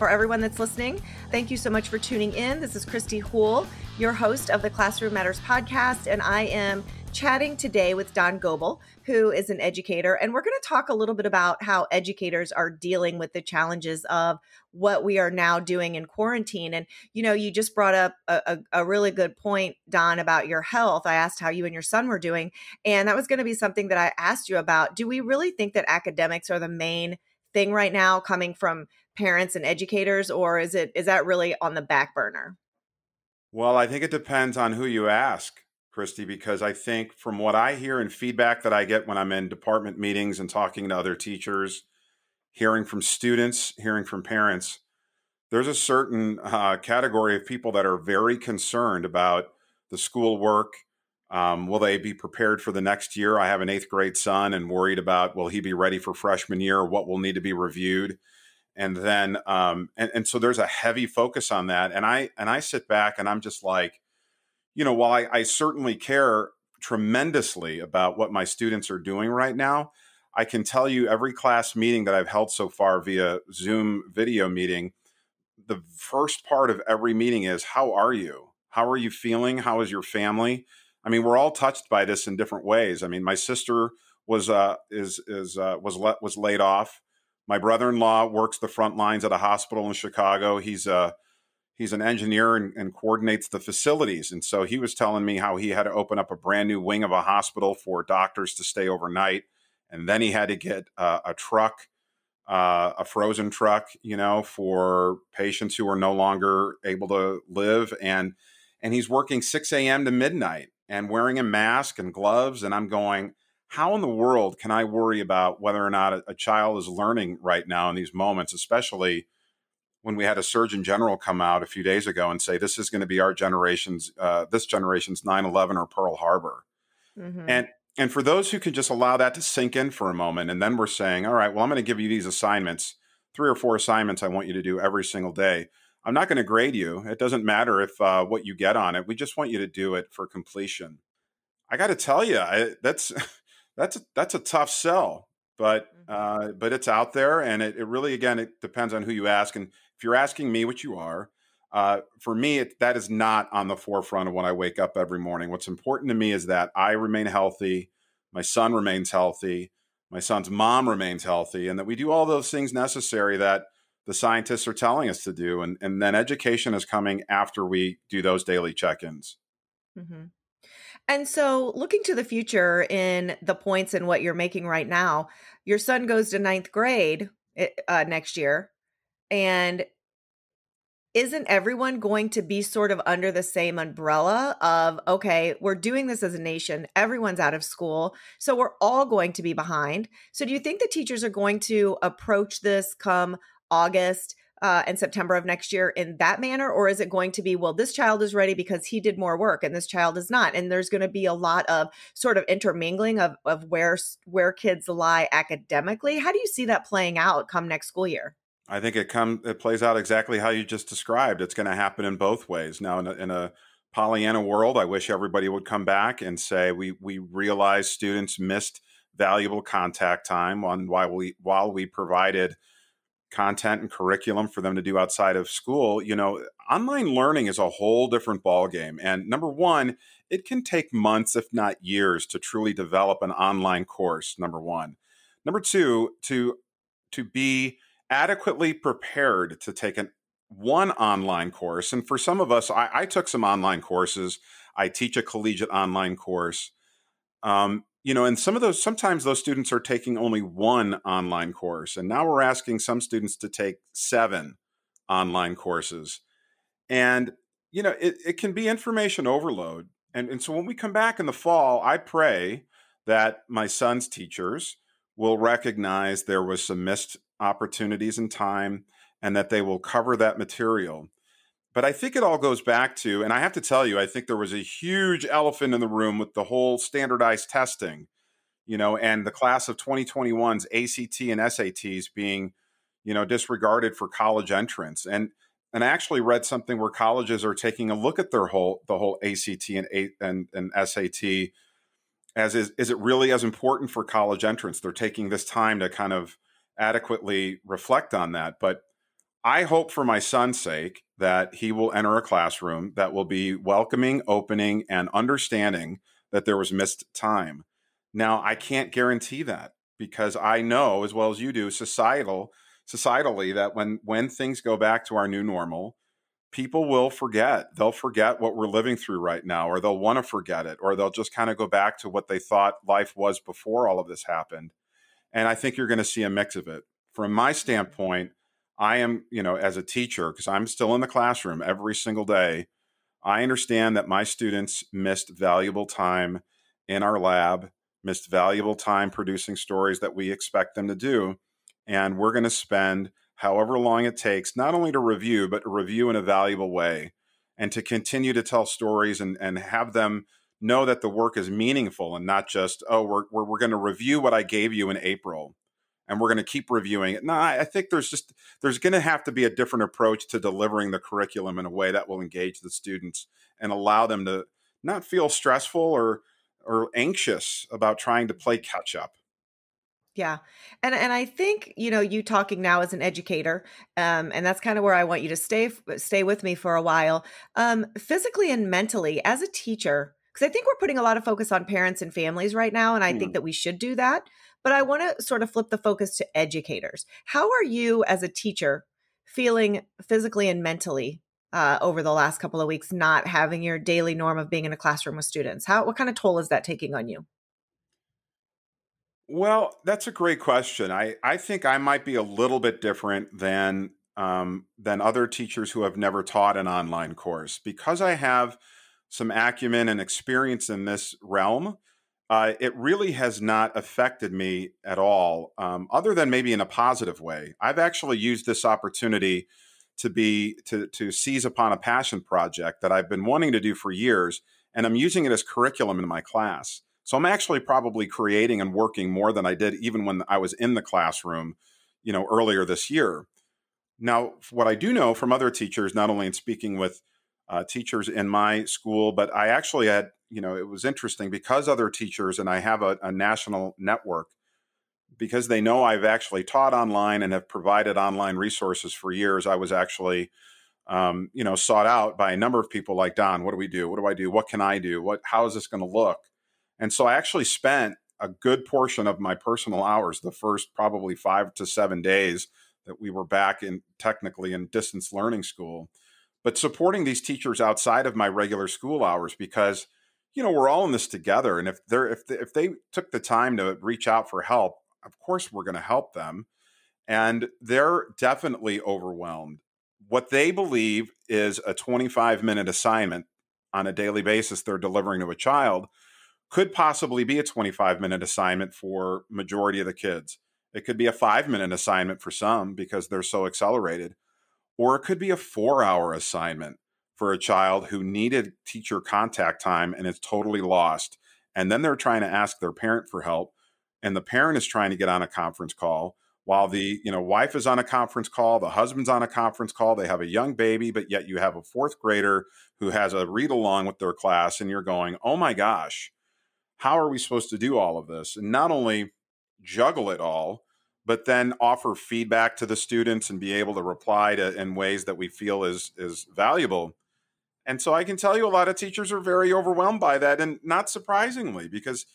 For everyone that's listening, thank you so much for tuning in. This is Christy Houle, your host of the Classroom Matters podcast, and I am chatting today with Don Goebel, who is an educator, and we're going to talk a little bit about how educators are dealing with the challenges of what we are now doing in quarantine. And, you just brought up a really good point, Don, about your health. I asked how you and your son were doing, and that was going to be something that I asked you about. Do we really think that academics are the main thing right now coming from parents and educators, or is that really on the back burner? Well, I think it depends on who you ask, Christy, because I think from what I hear and feedback that I get when I'm in department meetings and talking to other teachers, hearing from students, hearing from parents, there's a certain category of people that are very concerned about the schoolwork. Will they be prepared for the next year? I have an 8th grade son and worried about, will he be ready for freshman year? What will need to be reviewed? And then, and so there's a heavy focus on that. And I sit back and I'm just like, while I certainly care tremendously about what my students are doing right now, I can tell you every class meeting that I've held so far via Zoom video meeting, the first part of every meeting is, how are you? How are you feeling? How is your family? I mean, we're all touched by this in different ways. I mean, my sister was laid off. My brother-in-law works the front lines at a hospital in Chicago. He's an engineer and coordinates the facilities. And so he was telling me how he had to open up a brand new wing of a hospital for doctors to stay overnight. And then he had to get a truck, a frozen truck, for patients who are no longer able to live. And he's working 6 a.m. to midnight and wearing a mask and gloves. And I'm going, how in the world can I worry about whether or not a child is learning right now in these moments, especially when we had a Surgeon General come out a few days ago and say, this is going to be our this generation's 9/11 or Pearl Harbor. Mm-hmm. And for those who could just allow that to sink in for a moment, and then we're saying, all right, well, I'm going to give you these assignments, 3 or 4 assignments I want you to do every single day. I'm not going to grade you. It doesn't matter if what you get on it. We just want you to do it for completion. I got to tell you, that's a tough sell, but it's out there, and it really, again, it depends on who you ask. And if you're asking me, what you are, for me, that is not on the forefront of when I wake up every morning. What's important to me is that I remain healthy, my son remains healthy, my son's mom remains healthy, and that we do all those things necessary that the scientists are telling us to do. And then education is coming after we do those daily check-ins. Mm-hmm. And so looking to the future in the points in what you're making right now, your son goes to 9th grade next year. And isn't everyone going to be sort of under the same umbrella of, okay, we're doing this as a nation, everyone's out of school, so we're all going to be behind. So do you think the teachers are going to approach this come August and September of next year in that manner? Or is it going to be, well, this child is ready because he did more work and this child is not? And there's going to be a lot of sort of intermingling of where kids lie academically. How do you see that playing out come next school year? I think it plays out exactly how you just described. It's going to happen in both ways. Now, in a Pollyanna world, I wish everybody would come back and say we realize students missed valuable contact time while we provided content and curriculum for them to do outside of school. Online learning is a whole different ballgame. And number one, it can take months, if not years, to truly develop an online course. Number one. Number two, to be adequately prepared to take one online course. And for some of us, I took some online courses. I teach a collegiate online course. And sometimes those students are taking only one online course. And now we're asking some students to take 7 online courses. And, it can be information overload. And so when we come back in the fall, I pray that my son's teachers will recognize there was some missed opportunities in time and that they will cover that material. But I think it all goes back to, and I have to tell you, I think there was a huge elephant in the room with the whole standardized testing, and the class of 2021's ACT and SATs being, disregarded for college entrance. And I actually read something where colleges are taking a look at the whole ACT and SAT as is it really as important for college entrance? They're taking this time to kind of adequately reflect on that. But I hope for my son's sake that he will enter a classroom that will be welcoming, opening, and understanding that there was missed time. Now, I can't guarantee that because I know as well as you do societally that when things go back to our new normal, people will forget. They'll forget what we're living through right now, or they'll want to forget it, or they'll just kind of go back to what they thought life was before all of this happened. And I think you're going to see a mix of it. From my standpoint, I am, as a teacher, because I'm still in the classroom every single day, I understand that my students missed valuable time in our lab, missed valuable time producing stories that we expect them to do. And we're going to spend however long it takes, not only to review, but to review in a valuable way and to continue to tell stories and have them know that the work is meaningful and not just, oh, we're going to review what I gave you in April and we're going to keep reviewing it. No, I think there's going to have to be a different approach to delivering the curriculum in a way that will engage the students and allow them to not feel stressful or anxious about trying to play catch up. Yeah. And I think, you talking now as an educator, and that's kind of where I want you to stay with me for a while. Physically and mentally as a teacher, because I think we're putting a lot of focus on parents and families right now, and I think Hmm. that we should do that. But I want to sort of flip the focus to educators. How are you as a teacher feeling physically and mentally over the last couple of weeks, not having your daily norm of being in a classroom with students? What kind of toll is that taking on you? Well, that's a great question. I think I might be a little bit different than other teachers who have never taught an online course because I have some acumen and experience in this realm. It really has not affected me at all, other than maybe in a positive way. I've actually used this opportunity to seize upon a passion project that I've been wanting to do for years, and I'm using it as curriculum in my class. So I'm actually probably creating and working more than I did even when I was in the classroom, earlier this year. Now, what I do know from other teachers, not only in speaking with teachers in my school, but I actually had, it was interesting because other teachers, and I have a national network, because they know I've actually taught online and have provided online resources for years. I was actually, sought out by a number of people like, Don, what do we do? What do I do? What can I do? How is this going to look? And so I actually spent a good portion of my personal hours, the first probably 5 to 7 days that we were back in technically in distance learning school, but supporting these teachers outside of my regular school hours because, we're all in this together. And if they took the time to reach out for help, of course we're going to help them. And they're definitely overwhelmed. What they believe is a 25-minute assignment on a daily basis they're delivering to a child could possibly be a 25-minute assignment for majority of the kids. It could be a 5-minute assignment for some because they're so accelerated, or it could be a 4-hour assignment for a child who needed teacher contact time and is totally lost. And then they're trying to ask their parent for help, and the parent is trying to get on a conference call while the wife is on a conference call, the husband's on a conference call, they have a young baby, but yet you have a fourth grader who has a read along with their class, and you're going, oh my gosh, how are we supposed to do all of this and not only juggle it all, but then offer feedback to the students and be able to reply to in ways that we feel is valuable. And so I can tell you a lot of teachers are very overwhelmed by that, and not surprisingly, because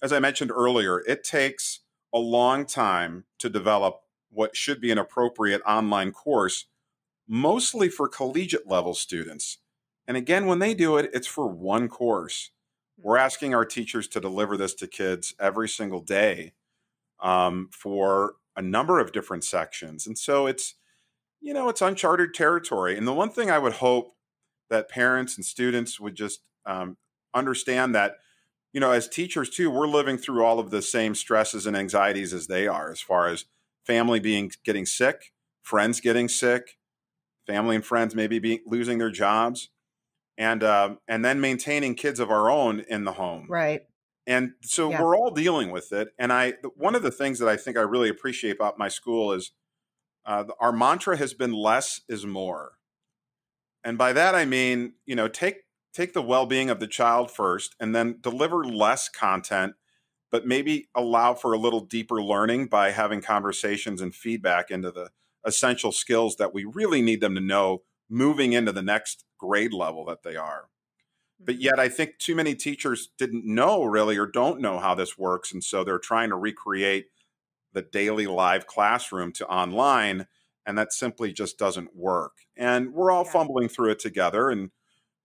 as I mentioned earlier, it takes a long time to develop what should be an appropriate online course, mostly for collegiate level students. And again, when they do it, it's for one course. We're asking our teachers to deliver this to kids every single day, for a number of different sections. And so it's uncharted territory. And the one thing I would hope that parents and students would just understand that, as teachers too, we're living through all of the same stresses and anxieties as they are, as far as family getting sick, friends getting sick, family and friends maybe losing their jobs, and then maintaining kids of our own in the home. Right. And so Yeah. we're all dealing with it. And one of the things that I think I really appreciate about my school is our mantra has been less is more. And by that I mean, take the well-being of the child first, and then deliver less content, but maybe allow for a little deeper learning by having conversations and feedback into the essential skills that we really need them to know moving into the next grade level that they are. But Mhm. yet, I think too many teachers didn't know really or don't know how this works. And so they're trying to recreate the daily live classroom to online. And that simply just doesn't work. And we're all Yeah. fumbling through it together. And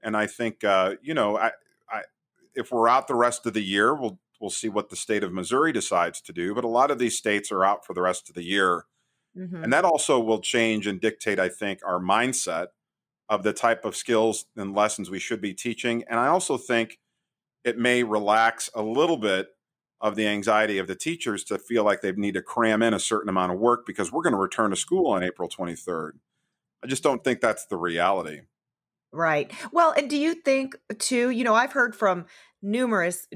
I think, I, if we're out the rest of the year, we'll see what the state of Missouri decides to do. But a lot of these states are out for the rest of the year. And Mhm. that also will change and dictate, I think, our mindset of the type of skills and lessons we should be teaching. And I also think it may relax a little bit of the anxiety of the teachers to feel like they need to cram in a certain amount of work because we're going to return to school on April 23rd. I just don't think that's the reality. Right. Well, and do you think too, I've heard from numerous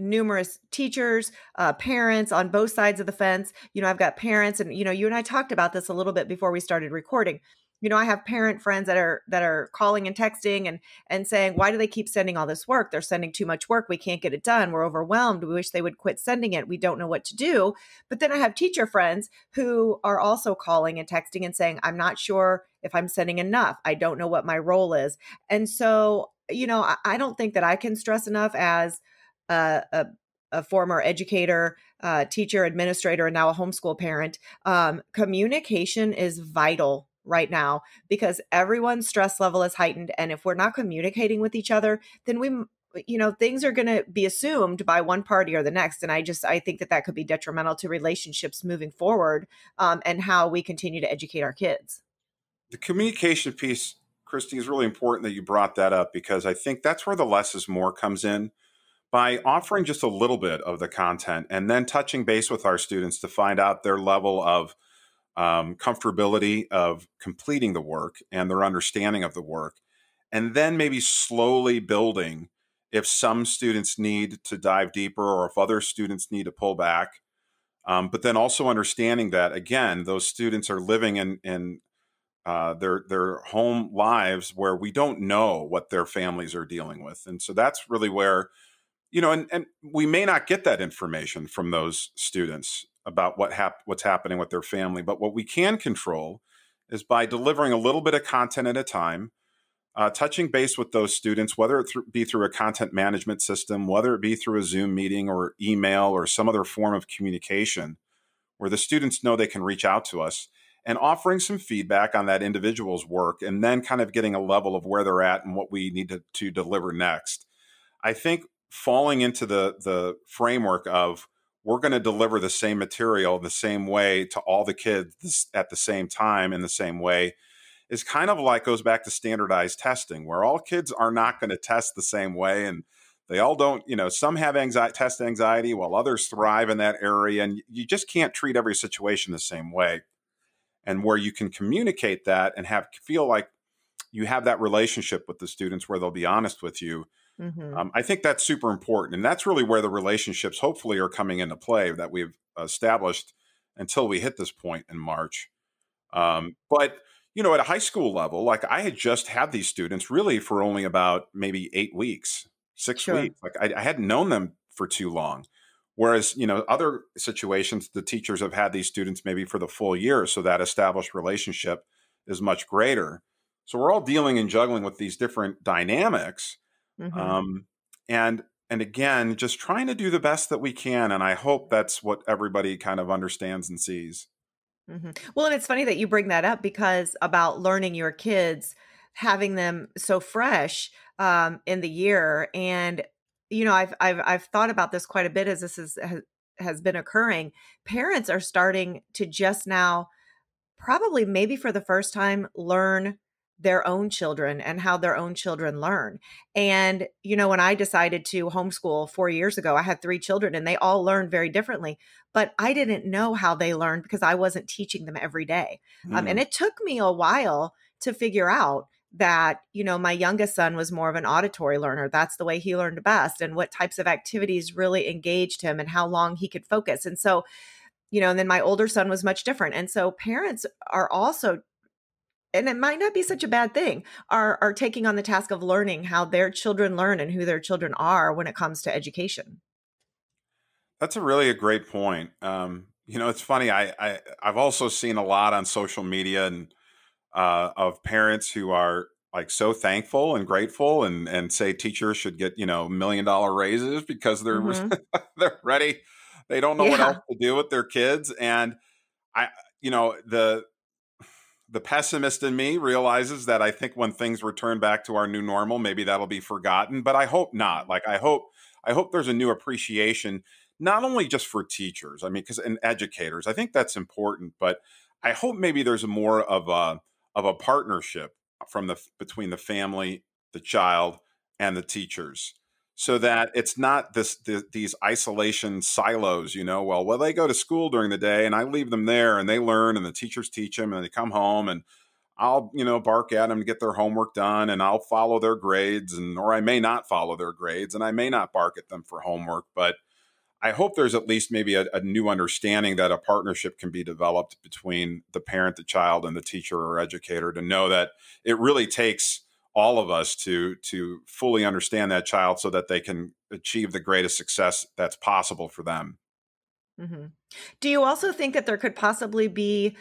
teachers, parents on both sides of the fence. I've got parents and you and I talked about this a little bit before we started recording. I have parent friends that are calling and texting and saying, "Why do they keep sending all this work? They're sending too much work. We can't get it done. We're overwhelmed. We wish they would quit sending it. We don't know what to do." But then I have teacher friends who are also calling and texting and saying, "I'm not sure if I'm sending enough. I don't know what my role is." And so, I don't think that I can stress enough as a, a, a former educator, teacher, administrator, and now a homeschool parent. Communication is vital right now because everyone's stress level is heightened. And if we're not communicating with each other, then things are going to be assumed by one party or the next. And I think that could be detrimental to relationships moving forward, and how we continue to educate our kids. The communication piece, Christy, is really important that you brought that up because I think that's where the less is more comes in by offering just a little bit of the content and then touching base with our students to find out their level of comfortability of completing the work and their understanding of the work. And then maybe slowly building if some students need to dive deeper or if other students need to pull back. But then also understanding that, again, those students are living in their home lives where we don't know what their families are dealing with. And so that's really where and we may not get that information from those students about what's happening with their family. But what we can control is by delivering a little bit of content at a time, touching base with those students, whether it be through a content management system, whether it be through a Zoom meeting or email or some other form of communication, where the students know they can reach out to us and offering some feedback on that individual's work, and then kind of getting a level of where they're at and what we need to deliver next. I think falling into the framework of we're going to deliver the same material the same way to all the kids at the same time in the same way is kind of like goes back to standardized testing where all kids are not going to test the same way and they all don't, some have test anxiety while others thrive in that area and you just can't treat every situation the same way. And where you can communicate that and feel like you have that relationship with the students where they'll be honest with you. Hmm. I think that's super important. And that's really where the relationships hopefully are coming into play that we've established until we hit this point in March. But, at a high school level, like I had just had these students really for only about maybe 8 weeks, six Sure. weeks. Like I hadn't known them for too long. Whereas, other situations, the teachers have had these students maybe for the full year. So that established relationship is much greater. So we're all dealing and juggling with these different dynamics, Hmm. um, and again, just trying to do the best that we can. And I hope that's what everybody kind of understands and sees. Well, and it's funny that you bring that up because about learning your kids, having them so fresh, in the year, and I've thought about this quite a bit as has been occurring. Parents are starting to just now, probably maybe for the first time, learn their own children and how their own children learn. And, when I decided to homeschool 4 years ago, I had three children and they all learned very differently, but I didn't know how they learned because I wasn't teaching them every day. And Mm. it took me a while to figure out that, my youngest son was more of an auditory learner. That's the way he learned best and what types of activities really engaged him and how long he could focus. And so, and then my older son was much different. And so parents are also, and it might not be such a bad thing, are taking on the task of learning how their children learn and who their children are when it comes to education. That's a really a great point. It's funny. I've also seen a lot on social media and of parents who are like so thankful and grateful and say teachers should get $1 million raises because they're Mhm. they're ready. They don't know what else Yeah. to do with their kids, and I you know the pessimist in me realizes that I think when things return back to our new normal, maybe that'll be forgotten. But I hope not. Like I hope there's a new appreciation, not only just for teachers. I mean, because and educators, I think that's important. But I hope maybe there's more of a partnership from the between the family, the child, and the teachers, so that it's not these isolation silos. Well, they go to school during the day, and I leave them there, and they learn, and the teachers teach them, and they come home, and I'll bark at them to get their homework done, and I'll follow their grades, and or I may not follow their grades, and I may not bark at them for homework, but I hope there's at least maybe a new understanding that a partnership can be developed between the parent, the child, and the teacher or educator to know that it really takes all of us to fully understand that child so that they can achieve the greatest success that's possible for them. Mhm. Do you also think that there could possibly be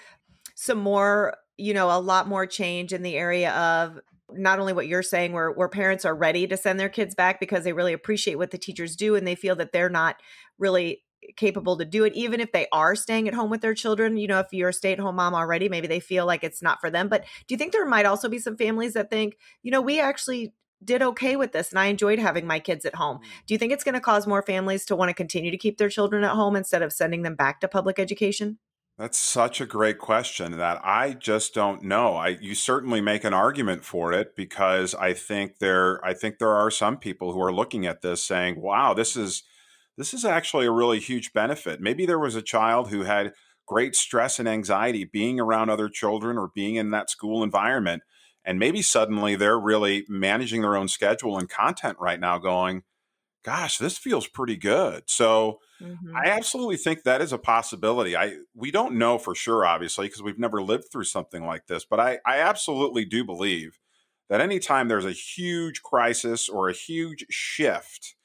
some more, a lot more change in the area of not only what you're saying, where parents are ready to send their kids back because they really appreciate what the teachers do and they feel that they're not really capable to do it, even if they are staying at home with their children. If you're a stay-at-home mom already, maybe they feel like it's not for them. But do you think there might also be some families that think, we actually did okay with this and I enjoyed having my kids at home? Do you think it's going to cause more families to want to continue to keep their children at home instead of sending them back to public education? That's such a great question that I just don't know. You certainly make an argument for it because I think there are some people who are looking at this saying, "Wow, this is actually a really huge benefit." Maybe there was a child who had great stress and anxiety being around other children or being in that school environment, and maybe suddenly they're really managing their own schedule and content right now going, "Gosh, this feels pretty good." So, Mhm. I absolutely think that is a possibility. We don't know for sure, obviously, because we've never lived through something like this. But I absolutely do believe that anytime there's a huge crisis or a huge shift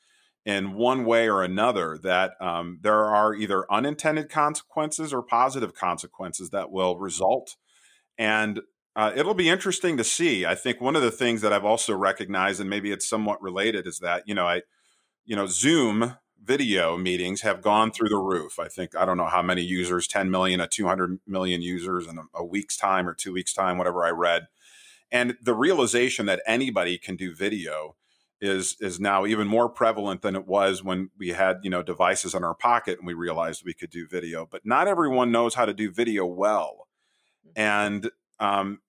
in one way or another, that there are either unintended consequences or positive consequences that will result. And it'll be interesting to see. I think one of the things that I've also recognized, and maybe it's somewhat related, is that Zoom video meetings have gone through the roof. I don't know how many users, 10 million, 200 million users in a week's time or 2 weeks' time, whatever I read. And the realization that anybody can do video is now even more prevalent than it was when we had, devices in our pocket and we realized we could do video. But not everyone knows how to do video well. Mhm.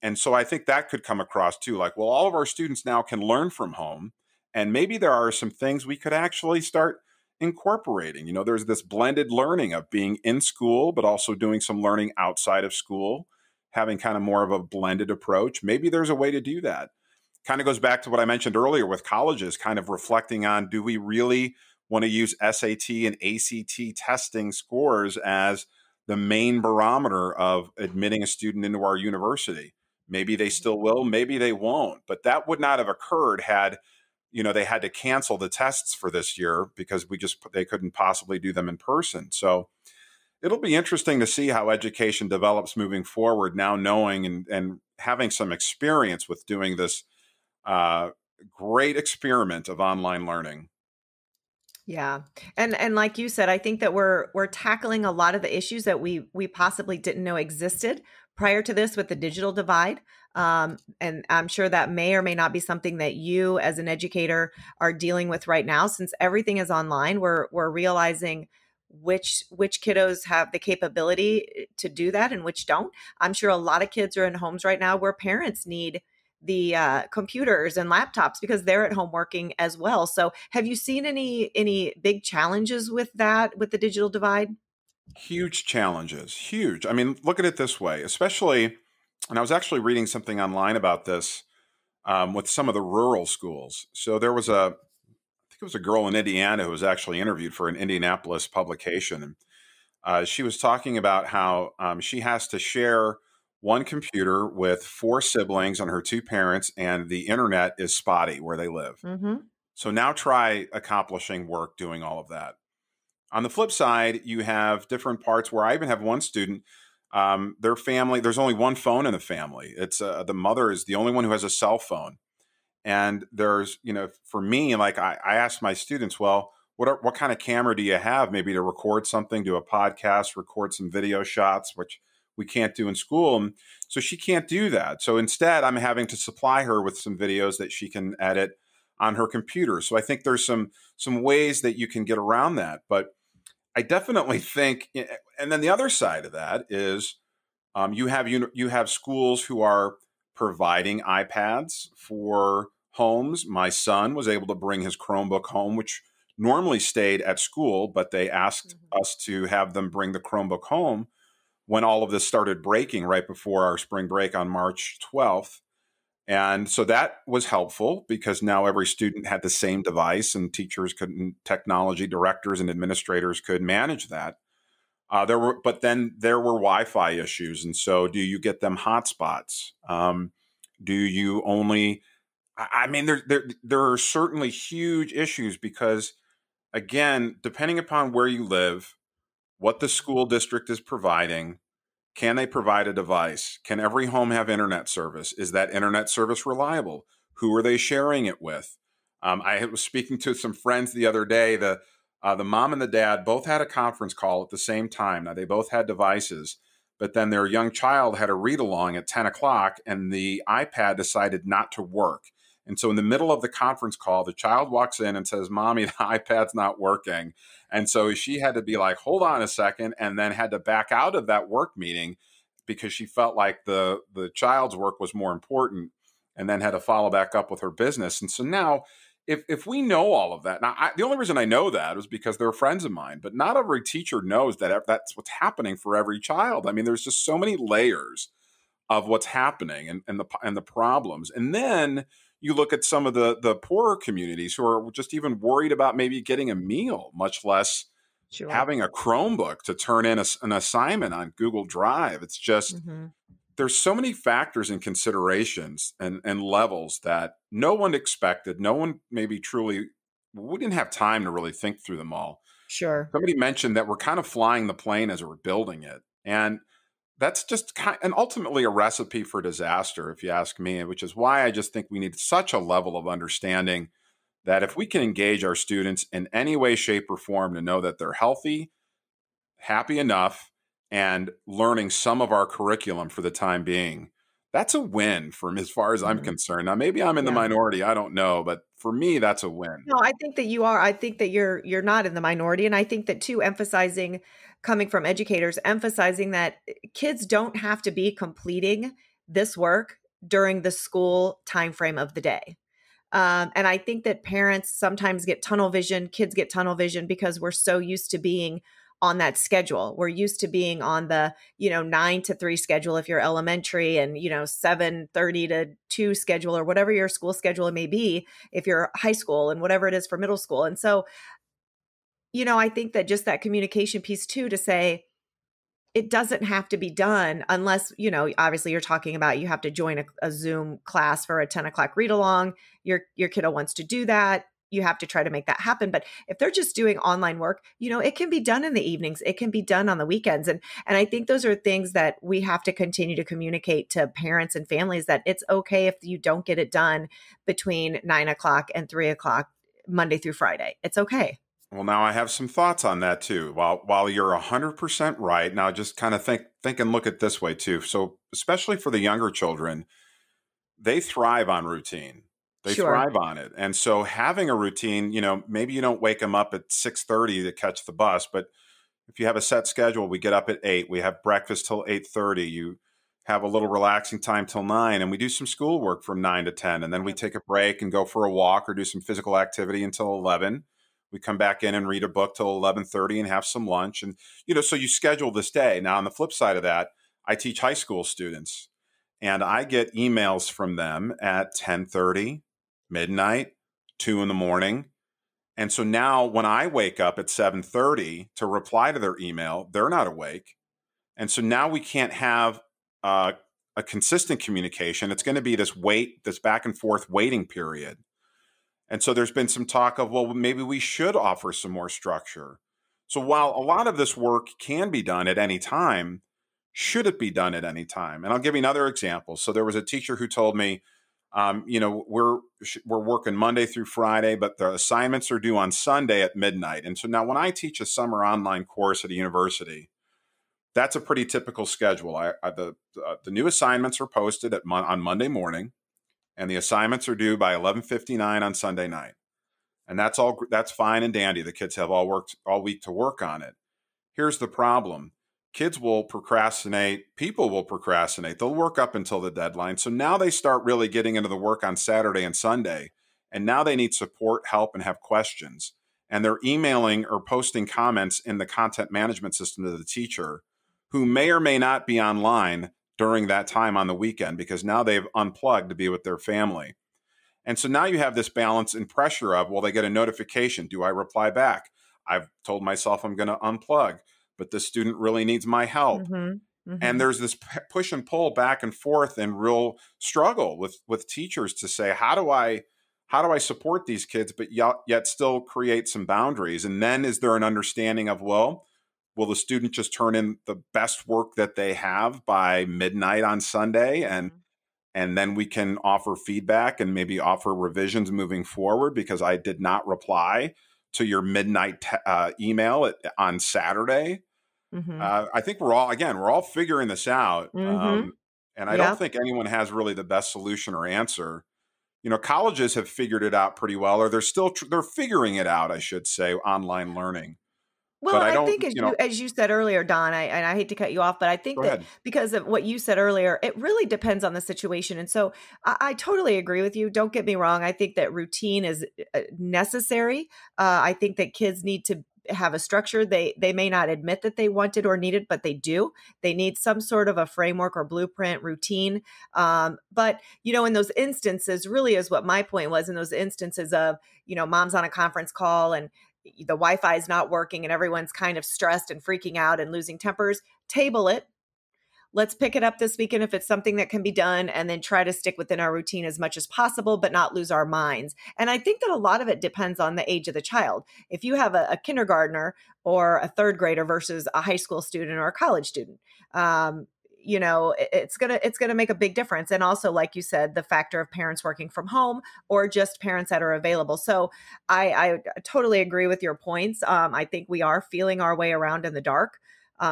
And so I think that could come across too. Like, well, all of our students now can learn from home, and maybe there are some things we could actually start incorporating. There's this blended learning of being in school, but also doing some learning outside of school, having kind of more of a blended approach. Maybe there's a way to do that. Kind of goes back to what I mentioned earlier with colleges, kind of reflecting on, do we really want to use SAT and ACT testing scores as the main barometer of admitting a student into our university? Maybe they Mhm. still will, maybe they won't, but that would not have occurred had they had to cancel the tests for this year because they couldn't possibly do them in person. So it'll be interesting to see how education develops moving forward, now knowing and having some experience with doing this uh, great experiment of online learning. Yeah. And like you said, I think that we're tackling a lot of the issues that we possibly didn't know existed prior to this with the digital divide. And I'm sure that may or may not be something that you as an educator are dealing with right now. Since everything is online, we're realizing which kiddos have the capability to do that and which don't. I'm sure a lot of kids are in homes right now where parents need the computers and laptops because they're at home working as well. So, have you seen any big challenges with that with the digital divide? Huge challenges, huge. I mean, look at it this way, especially, and I was actually reading something online about this with some of the rural schools. So there was I think it was a girl in Indiana who was actually interviewed for an Indianapolis publication. And she was talking about how she has to share one computer with four siblings and her two parents, and the internet is spotty where they live. Mhm. So now try accomplishing work doing all of that. On the flip side, you have different parts where I even have one student, their family, there's only one phone in the family. It's the mother is the only one who has a cell phone. And there's, for me, like I asked my students, well, what kind of camera do you have? Maybe to record something, do a podcast, record some video shots, which we can't do in school. And so she can't do that. So instead, I'm having to supply her with some videos that she can edit on her computer. So I think there's some ways that you can get around that. But I definitely think, and then the other side of that is you have schools who are providing iPads for homes. My son was able to bring his Chromebook home, which normally stayed at school, but they asked Mhm. us to have them bring the Chromebook home when all of this started breaking right before our spring break on March 12th. And so that was helpful because now every student had the same device and teachers couldn't, technology directors and administrators could manage that. But then there were Wi-Fi issues, and so do you get them hotspots? Do you only? I mean, there are certainly huge issues because, again, depending upon where you live, what the school district is providing, can they provide a device? Can every home have internet service? Is that internet service reliable? Who are they sharing it with? I was speaking to some friends the other day. The mom and the dad both had a conference call at the same time. Now they both had devices, but then their young child had a read along at 10 o'clock, and the iPad decided not to work. And so, in the middle of the conference call, the child walks in and says, "Mommy, the iPad's not working." And so she had to be like, hold on a second, and then had to back out of that work meeting because she felt like the child's work was more important, and then had to follow back up with her business. And so now, if we know all of that, now the only reason I know that is because they're friends of mine, but not every teacher knows that that's what's happening for every child. I mean, there's just so many layers of what's happening and the problems. And then you look at some of the poorer communities who are just even worried about maybe getting a meal, much less Sure. having a Chromebook to turn in an assignment on Google Drive. It's just Mhm. there's so many factors and considerations and levels that no one expected. No one maybe truly, we didn't have time to really think through them all. Sure. Somebody mentioned that we're kind of flying the plane as we're building it. And that's just and ultimately a recipe for disaster, if you ask me, which is why I just think we need such a level of understanding that if we can engage our students in any way, shape, or form to know that they're healthy, happy enough, and learning some of our curriculum for the time being, that's a win from as far as I'm Mhm. concerned. Now, maybe I'm in the Yeah. minority, I don't know, but for me, that's a win. No, I think that you are. I think that you're not in the minority, and I think that too emphasizing coming from educators, emphasizing that kids don't have to be completing this work during the school time frame of the day. And I think that parents sometimes get tunnel vision, kids get tunnel vision because we're so used to being on that schedule. We're used to being on the, 9 to 3 schedule if you're elementary and, 7:30 to 2 schedule or whatever your school schedule may be if you're high school and whatever it is for middle school. And so, I think that just that communication piece too to say, it doesn't have to be done unless, obviously you're talking about you have to join a Zoom class for a 10 o'clock read along. Your kiddo wants to do that. You have to try to make that happen. But if they're just doing online work, it can be done in the evenings. It can be done on the weekends. And I think those are things that we have to continue to communicate to parents and families that it's okay if you don't get it done between 9 o'clock and 3 o'clock, Monday through Friday. It's okay. Well, now I have some thoughts on that too. While you're 100% right, now just kind of think and look at this way too. So, especially for the younger children, they thrive on routine. They Sure. thrive on it. And so having a routine, maybe you don't wake them up at 6:30 to catch the bus, but if you have a set schedule, we get up at 8, we have breakfast till 8:30, you have a little relaxing time till 9, and we do some schoolwork from 9 to 10, and then we Yep. take a break and go for a walk or do some physical activity until 11. We come back in and read a book till 11:30 and have some lunch. And so you schedule this day. Now on the flip side of that, I teach high school students, and I get emails from them at 10:30, midnight, 2 in the morning. And so now when I wake up at 7:30 to reply to their email, they're not awake. And so now we can't have uh, a consistent communication. It's going to be this back and forth waiting period. And so there's been some talk of, well, maybe we should offer some more structure. So while a lot of this work can be done at any time, should it be done at any time? And I'll give you another example. So there was a teacher who told me, we're working Monday through Friday, but the assignments are due on Sunday at midnight. And so now, when I teach a summer online course at a university, that's a pretty typical schedule. The new assignments are posted on Monday morning, and the assignments are due by 11:59 on Sunday night. And that's fine and dandy. The kids have all week to work on it. Here's the problem. Kids will procrastinate. People will procrastinate. They'll work up until the deadline. So now they start really getting into the work on Saturday and Sunday. And now they need support, help, and have questions. And they're emailing or posting comments in the content management system to the teacher, who may or may not be online during that time on the weekend, because now they've unplugged to be with their family. And so now you have this balance and pressure of, well, they get a notification. Do I reply back? I've told myself I'm going to unplug, but the student really needs my help. Mm-hmm. And Mm-hmm. there's this push and pull back and forth, and real struggle with teachers to say, how do I support these kids, but yet still create some boundaries? And then is there an understanding of, well, will the student just turn in the best work that they have by midnight on Sunday, and then we can offer feedback and maybe offer revisions moving forward because I did not reply to your midnight email on Saturday? Mm-hmm. I think we're all figuring this out. Mm-hmm. And I don't Yep. think anyone has really the best solution or answer. Colleges have figured it out pretty well, or they're figuring it out, I should say, online learning. Well, But and I I don't, think as you said earlier, Don, and I hate to cut you off, but I think go that ahead. because of what you said earlier, it really depends on the situation. And so I totally agree with you. Don't get me wrong. I think that routine is necessary. I think that kids need to have a structure. They may not admit that they want it or need it, but they do. They need some sort of a framework or blueprint routine. But in those instances, really is what my point was, in those instances of, mom's on a conference call and the Wi-Fi is not working and everyone's kind of stressed and freaking out and losing tempers. Table it. Let's pick it up this weekend if it's something that can be done, and then try to stick within our routine as much as possible, but not lose our minds. And I think that a lot of it depends on the age of the child. If you have a kindergartner or a third grader versus a high school student or a college student, it's gonna make a big difference. And also, like you said, the factor of parents working from home or just parents that are available. So I totally agree with your points. I think we are feeling our way around in the dark,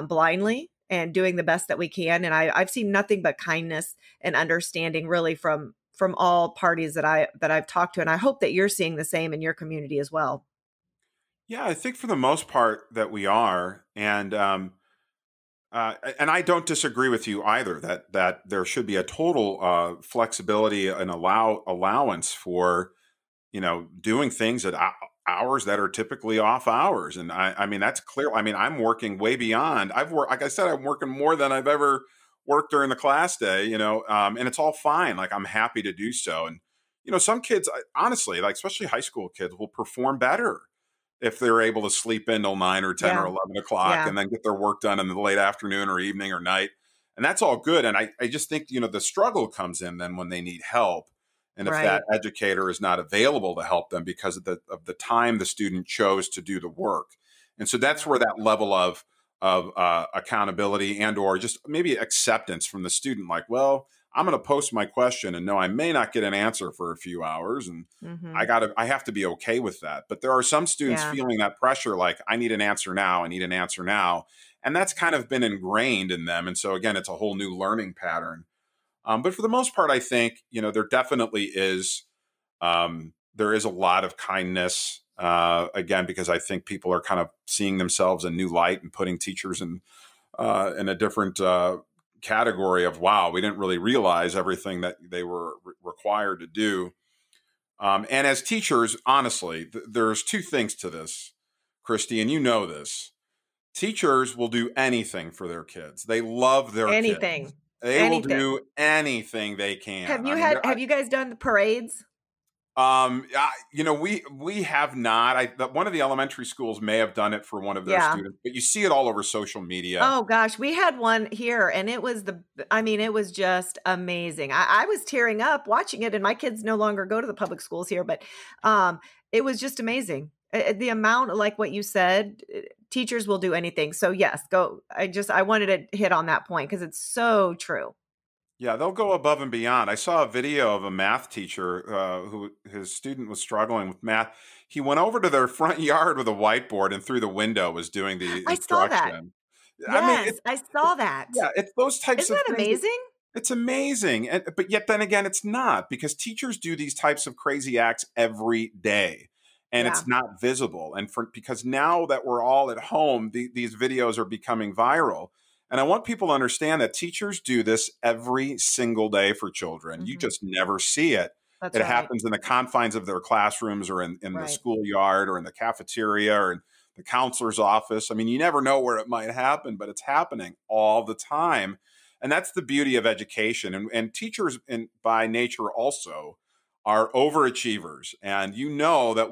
blindly, and doing the best that we can. And I've seen nothing but kindness and understanding, really, from all parties that I've talked to. And I hope that you're seeing the same in your community as well. Yeah, I think for the most part that we are. And I don't disagree with you either that there should be a total flexibility and allowance for doing things at hours that are typically off hours. And I mean, that's clear. I mean, I'm working way beyond. Like I said, I'm working more than I've ever worked during the class day. And it's all fine. Like, I'm happy to do so. And some kids, honestly, like especially high school kids, will perform better if they're able to sleep in till 9 or 10 or Yeah. 11 o'clock, Yeah. and then get their work done in the late afternoon or evening or night. And that's all good. And I just think, the struggle comes in then when they need help. And if that Right. educator is not available to help them because of the time the student chose to do the work. And so that's where that level of accountability and or just maybe acceptance from the student, like, well, I'm going to post my question and know I may not get an answer for a few hours, and Mm-hmm. I have to be okay with that. But there are some students Yeah. feeling that pressure, like, I need an answer now. I need an answer now. And that's kind of been ingrained in them. And so again, it's a whole new learning pattern. But for the most part, I think, there definitely is, there is a lot of kindness, again, because I think people are kind of seeing themselves in new light and putting teachers in a different category of, wow, we didn't really realize everything that they were required to do. And as teachers, honestly, there's two things to this, Christy, and you know this. Teachers will do anything for their kids. They love their kids. Anything. They will Anything. do anything they can. Have you I mean, have you guys done the parades? we have not. One of the elementary schools may have done it for one of their Yeah. students, but you see it all over social media. Oh gosh, we had one here, and it was it was just amazing. I was tearing up watching it, and my kids no longer go to the public schools here, but it was just amazing. The amount, like what you said, teachers will do anything. So yes, go. I wanted to hit on that point because it's so true. Yeah, they'll go above and beyond. I saw a video of a math teacher who his student was struggling with math. He went over to their front yard with a whiteboard and through the window was doing the I saw that. instruction. I mean, Yes, I saw that. yeah, it's those types Isn't of that things. amazing? It's amazing. But yet then again, it's not because teachers do these types of crazy acts every day and Yeah. it's not visible. And because now that we're all at home, these videos are becoming viral. And I want people to understand that teachers do this every single day for children. You Hmm. just never see it. That's It right. happens in the confines of their classrooms or in the Right. schoolyard or in the cafeteria or in the counselor's office. I mean, you never know where it might happen, but it's happening all the time. And that's the beauty of education. And teachers, by nature, also are overachievers. And you know that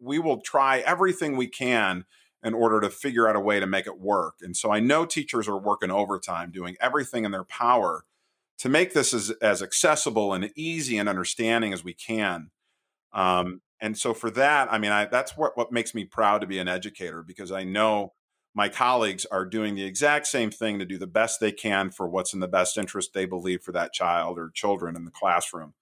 we will try everything we can in order to figure out a way to make it work. And so I know teachers are working overtime, doing everything in their power to make this as accessible and easy and understanding as we can. And so for that, I mean, that's what makes me proud to be an educator because I know my colleagues are doing the exact same thing to do the best they can for what's in the best interest they believe for that child or children in the classroom.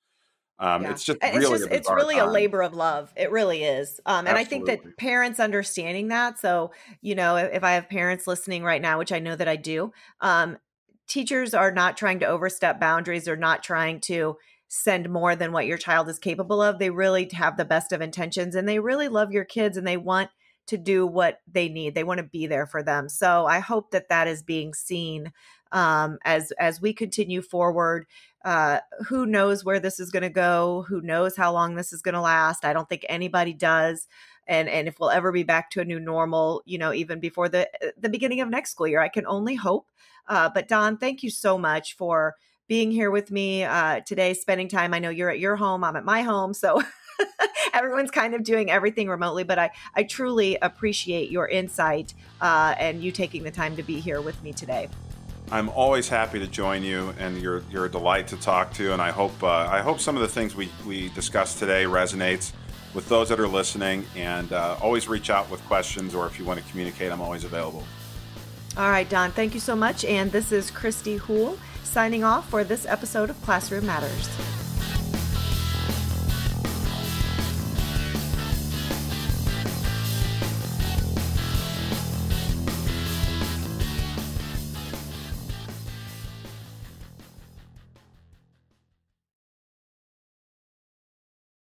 Yeah. It's just And really a it's bizarre really a time. labor of love. It really is. And I think Absolutely. that parents understanding that. So, if I have parents listening right now, which I know that I do, teachers are not trying to overstep boundaries. They're not trying to send more than what your child is capable of. They really have the best of intentions and they really love your kids and they want to do what they need. They want to be there for them. So I hope that that is being seen as we continue forward. Who knows where this is going to go? Who knows how long this is going to last? I don't think anybody does. And if we'll ever be back to a new normal, even before the beginning of next school year, I can only hope. But Dawn, thank you so much for being here with me today, spending time. I know you're at your home, I'm at my home, so everyone's kind of doing everything remotely. But I truly appreciate your insight and you taking the time to be here with me today. I'm always happy to join you, and you're a delight to talk to. And I hope some of the things we discussed today resonates with those that are listening. And always reach out with questions, or if you want to communicate, I'm always available. All right, Dawn, thank you so much. And this is Christy Houle signing off for this episode of Classroom Matters.